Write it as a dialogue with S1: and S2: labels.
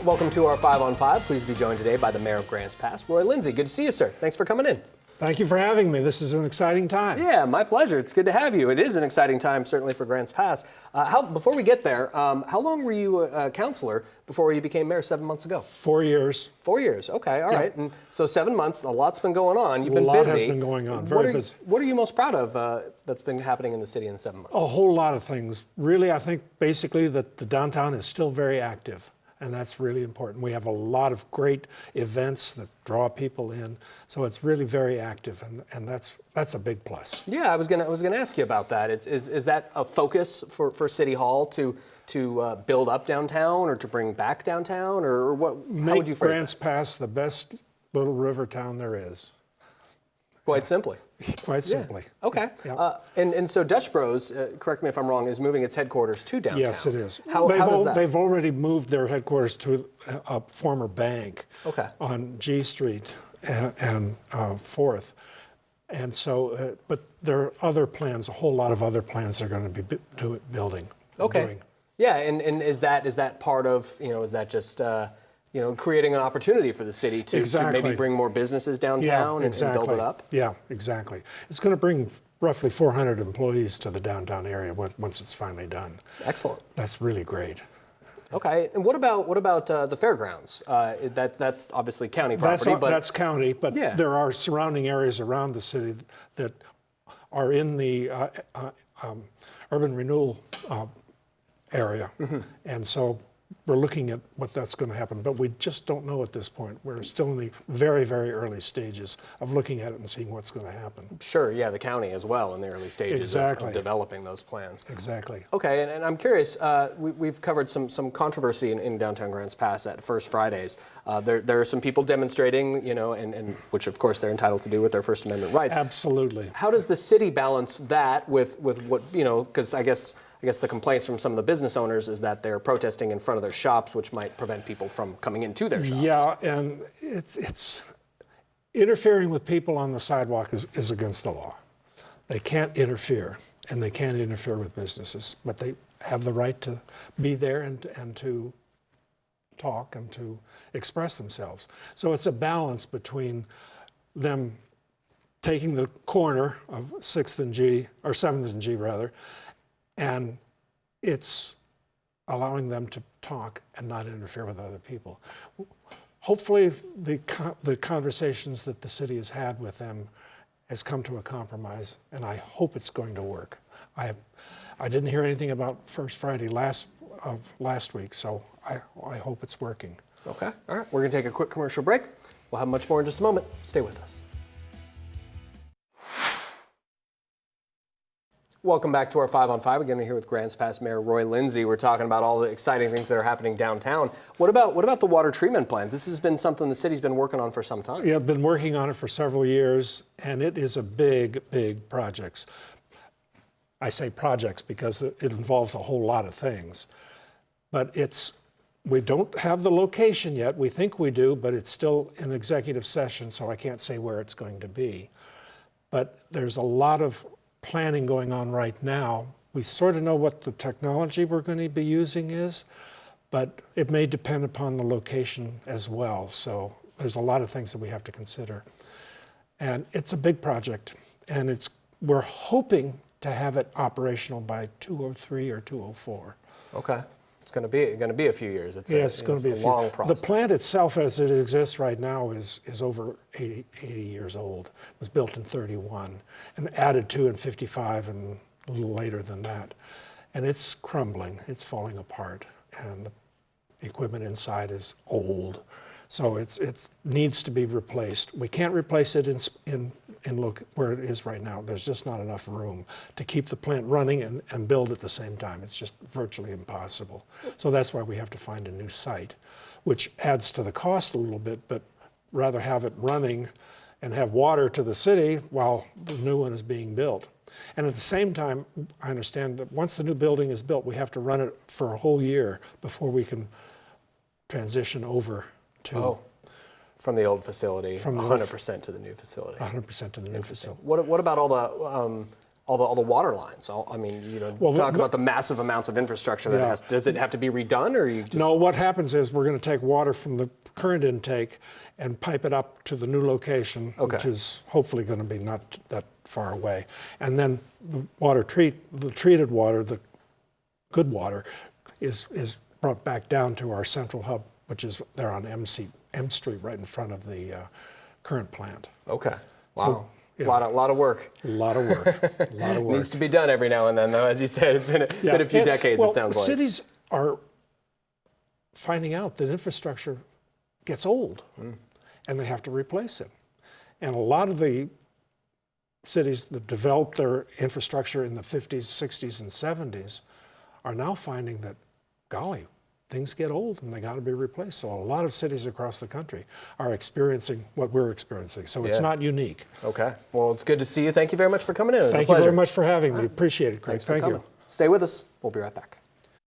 S1: Welcome to our 5 on 5. Pleased to be joined today by the Mayor of Grants Pass, Roy Lindsay. Good to see you, sir. Thanks for coming in.
S2: Thank you for having me. This is an exciting time.
S1: Yeah, my pleasure. It's good to have you. It is an exciting time, certainly for Grants Pass. Before we get there, how long were you a councillor before you became mayor 7 months ago?
S2: 4 years.
S1: 4 years. Okay, all right. And so 7 months, a lot's been going on. You've been busy.
S2: A lot has been going on, very busy.
S1: What are you most proud of that's been happening in the city in 7 months?
S2: A whole lot of things. Really, I think basically that the downtown is still very active. And that's really important. We have a lot of great events that draw people in, so it's really very active, and that's a big plus.
S1: Yeah, I was gonna ask you about that. Is that a focus for City Hall to build up downtown or to bring back downtown, or what? How would you phrase that?
S2: Make Grants Pass the best little river town there is.
S1: Quite simply.
S2: Quite simply.
S1: Yeah. Okay.
S2: Yeah.
S1: And so Dutch Bros, correct me if I'm wrong, is moving its headquarters to downtown.
S2: Yes, it is.
S1: How does that?
S2: They've already moved their headquarters to a former bank on G Street and 4th. And so, but there are other plans, a whole lot of other plans they're going to be building.
S1: Okay. Yeah, and is that part of, is that just, creating an opportunity for the city to maybe bring more businesses downtown and build it up?
S2: Yeah, exactly. It's going to bring roughly 400 employees to the downtown area once it's finally done.
S1: Excellent.
S2: That's really great.
S1: Okay, and what about the Fairgrounds? That's obviously county property.
S2: That's county, but there are surrounding areas around the city that are in the urban renewal area, and so we're looking at what that's going to happen, but we just don't know at this point. We're still in the very, very early stages of looking at it and seeing what's going to happen.
S1: Sure, yeah, the county as well in the early stages of developing those plans.
S2: Exactly.
S1: Okay, and I'm curious, we've covered some controversy in downtown Grants Pass at First Fridays. There are some people demonstrating, and which of course they're entitled to do with their First Amendment rights.
S2: Absolutely.
S1: How does the city balance that with what, because I guess the complaints from some of the business owners is that they're protesting in front of their shops, which might prevent people from coming into their shops.
S2: Yeah, and it's interfering with people on the sidewalk is against the law. They can't interfere, and they can't interfere with businesses, but they have the right to be there and to talk and to express themselves. So it's a balance between them taking the corner of 6th and G, or 7th and G rather, and it's allowing them to talk and not interfere with other people. Hopefully the conversations that the city has had with them has come to a compromise, and I hope it's going to work. I didn't hear anything about First Friday last week, so I hope it's working.
S1: Okay, all right. We're going to take a quick commercial break. We'll have much more in just a moment. Stay with us. Welcome back to our 5 on 5. Again, we're here with Grants Pass Mayor Roy Lindsay. We're talking about all the exciting things that are happening downtown. What about the water treatment plant? This has been something the city's been working on for some time.
S2: Yeah, I've been working on it for several years, and it is a big, big project. I say projects because it involves a whole lot of things. But we don't have the location yet. We think we do, but it's still in executive session, so I can't say where it's going to be. But there's a lot of planning going on right now. We sort of know what the technology we're going to be using is, but it may depend upon the location as well. So there's a lot of things that we have to consider. And it's a big project, and we're hoping to have it operational by 2003 or 2004.
S1: Okay. It's going to be a few years.
S2: It's going to be a
S1: long process.
S2: The plant itself, as it exists right now, is over 80 years old. It was built in 31 and added to in 55 and a little later than that. And it's crumbling. It's falling apart. And the equipment inside is old. So it needs to be replaced. We can't replace it in where it is right now. There's just not enough room to keep the plant running and build at the same time. It's just virtually impossible. So that's why we have to find a new site, which adds to the cost a little bit, but rather have it running and have water to the city while the new one is being built. And at the same time, I understand that once the new building is built, we have to run it for a whole year before we can transition over to
S1: from the old facility, 100% to the new facility.
S2: 100% to the new facility.
S1: What about all the all the water lines. I mean, you know,
S2: Well,
S1: talk about the massive amounts of infrastructure that it has. Does it have to be redone, or you just?
S2: No, what happens is we're going to take water from the current intake and pipe it up to the new location, which is hopefully going to be not that far away. And then the treated water, the good water, is brought back down to our central hub, which is there on M Street, right in front of the current plant.
S1: Okay. Wow.
S2: So,
S1: a lot of work.
S2: A lot of work. A lot of work.
S1: Needs to be done every now and then, though. As you said, it's been a few decades.
S2: Well,
S1: it sounds like.
S2: Cities are finding out that infrastructure gets old, and they have to replace it. And a lot of the cities that developed their infrastructure in the 50s, 60s, and 70s are now finding that, golly, things get old and they got to be replaced. So a lot of cities across the country are experiencing what we're experiencing. So it's not unique.
S1: Okay. Well, it's good to see you. Thank you very much for coming in. It was a
S2: Thank you
S1: pleasure.
S2: very much for having me. Appreciate it, Craig.
S1: Thanks for
S2: Thank you.
S1: coming. Stay with us. We'll be right back.